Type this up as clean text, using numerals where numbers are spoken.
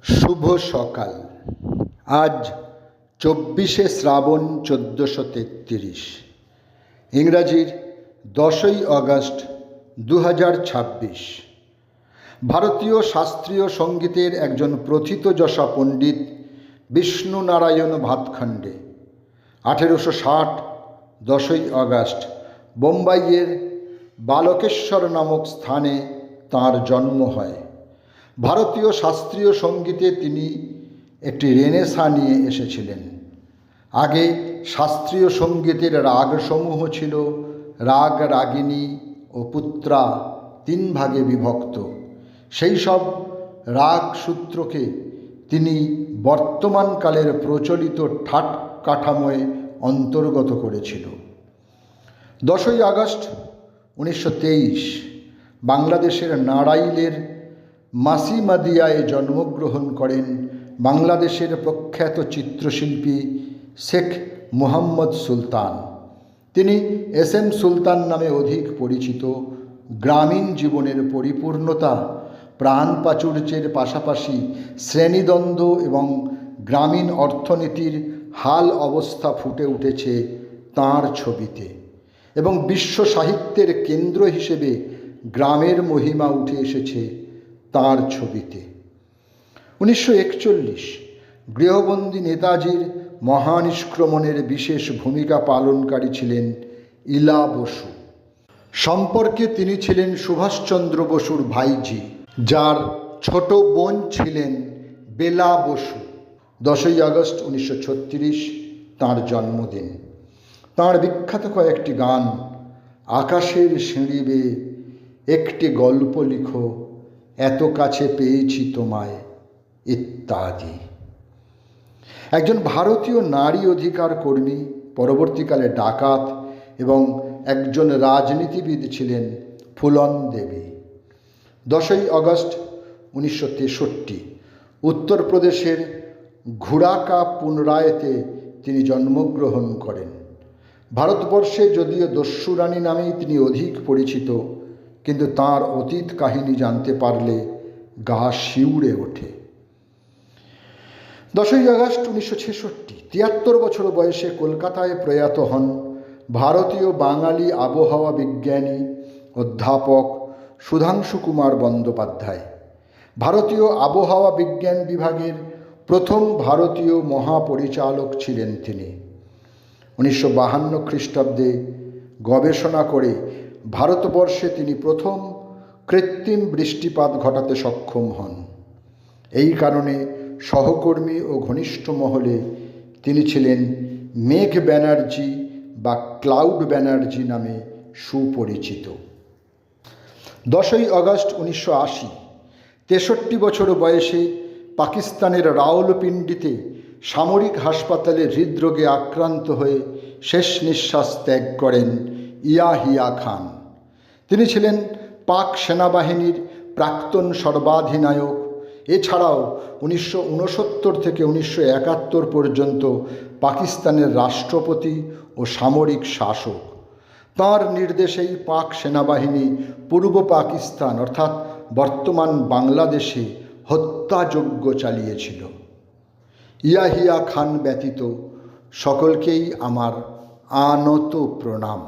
শুভ সকাল। আজ 24শে শ্রাবণ 1433, ইংরাজির 10ই আগস্ট 2026। ভারতীয় শাস্ত্রীয় সঙ্গীতের একজন প্রথিতযশা পণ্ডিত বিষ্ণু নারায়ণ ভাতখণ্ডে 1860 10ই আগস্ট বোম্বাইয়ের বালকেশ্বর নামক স্থানে তাঁর জন্ম হয়। ভারতীয় শাস্ত্রীয় সঙ্গীতে তিনি একটি রেনেসাঁ নিয়ে এসেছিলেন। আগে শাস্ত্রীয় সঙ্গীতের রাগসমূহ ছিল রাগ, রাগিনী ও পুত্রা, 3 ভাগে বিভক্ত। সেই সব রাগ সূত্রকে তিনি বর্তমানকালের প্রচলিত ঠাট কাঠামোয় অন্তর্গত করেছিল। 10ই আগস্ট 1923 বাংলাদেশের নাড়াইলের মাসিমাদিয়ায় জন্মগ্রহণ করেন বাংলাদেশের প্রখ্যাত চিত্রশিল্পী শেখ মুহাম্মদ সুলতান। তিনি SM সুলতান নামে অধিক পরিচিত। গ্রামীণ জীবনের পরিপূর্ণতা, প্রাণ প্রাচুর্যের পাশাপাশি শ্রেণীদ্বন্দ্ব এবং গ্রামীণ অর্থনীতির হাল অবস্থা ফুটে উঠেছে তাঁর ছবিতে, এবং বিশ্ব সাহিত্যের কেন্দ্র হিসেবে গ্রামের মহিমা উঠে এসেছে তাঁর ছবিতে। 1941 গৃহবন্দী নেতাজির মহানিষ্ক্রমণের বিশেষ ভূমিকা পালনকারী ছিলেন ইলা বসু। সম্পর্কে তিনি ছিলেন সুভাষচন্দ্র বসুর ভাইঝি, যার ছোট বোন ছিলেন বেলা বসু। 10ই আগস্ট 1936 তাঁর জন্মদিন। তাঁর বিখ্যাত কয়েকটি গান, আকাশের সিঁড়ি বেয়ে একটি গল্প লিখো, এত কাছে পেয়েছি তোমায়, ইত্যাদি। একজন ভারতীয় নারী অধিকার কর্মী, পরবর্তীকালে ডাকাত এবং একজন রাজনীতিবিদ ছিলেন ফুলন দেবী। 10ই আগস্ট 1963 উত্তরপ্রদেশের ঘুড়াকা পুনরায়তে তিনি জন্মগ্রহণ করেন। ভারতবর্ষে যদিও দস্যু রানী নামেই তিনি অধিক পরিচিত, কিন্তু তাঁর অতীত কাহিনী জানতে পারলে গা শিউরে ওঠে। 10ই আগস্ট 1966 73 বছর বয়সে কলকাতায় প্রয়াত হন ভারতীয় বাঙালি আবহাওয়া বিজ্ঞানী অধ্যাপক সুধাংশু কুমার বন্দ্যোপাধ্যায়। ভারতীয় আবহাওয়া বিজ্ঞান বিভাগের প্রথম ভারতীয় মহাপরিচালক ছিলেন তিনি। 1952 খ্রিস্টাব্দে গবেষণা করে ভারতবর্ষে তিনি প্রথম কৃত্রিম বৃষ্টিপাত ঘটাতে সক্ষম হন। এই কারণে সহকর্মী ও ঘনিষ্ঠ মহলে তিনি ছিলেন মেঘ ব্যানার্জি বা ক্লাউড ব্যানার্জি নামে সুপরিচিত। 10ই আগস্ট 1980 63 বছর বয়সে পাকিস্তানের রাওয়ালপিন্ডিতে সামরিক হাসপাতালে হৃদরোগে আক্রান্ত হয়ে শেষ নিঃশ্বাস ত্যাগ করেন ইয়াহিয়া খান। তিনি ছিলেন পাক সেনাবাহিনীর প্রাক্তন সর্বাধিনায়ক। এছাড়াও 1969 থেকে 1971 পর্যন্ত পাকিস্তানের রাষ্ট্রপতি ও সামরিক শাসক। তাঁর নির্দেশেই পাক সেনাবাহিনী পূর্ব পাকিস্তান অর্থাৎ বর্তমান বাংলাদেশে হত্যাযজ্ঞ চালিয়েছিল। ইয়াহিয়া খান ব্যতীত সকলকেই আমার আনত প্রণাম।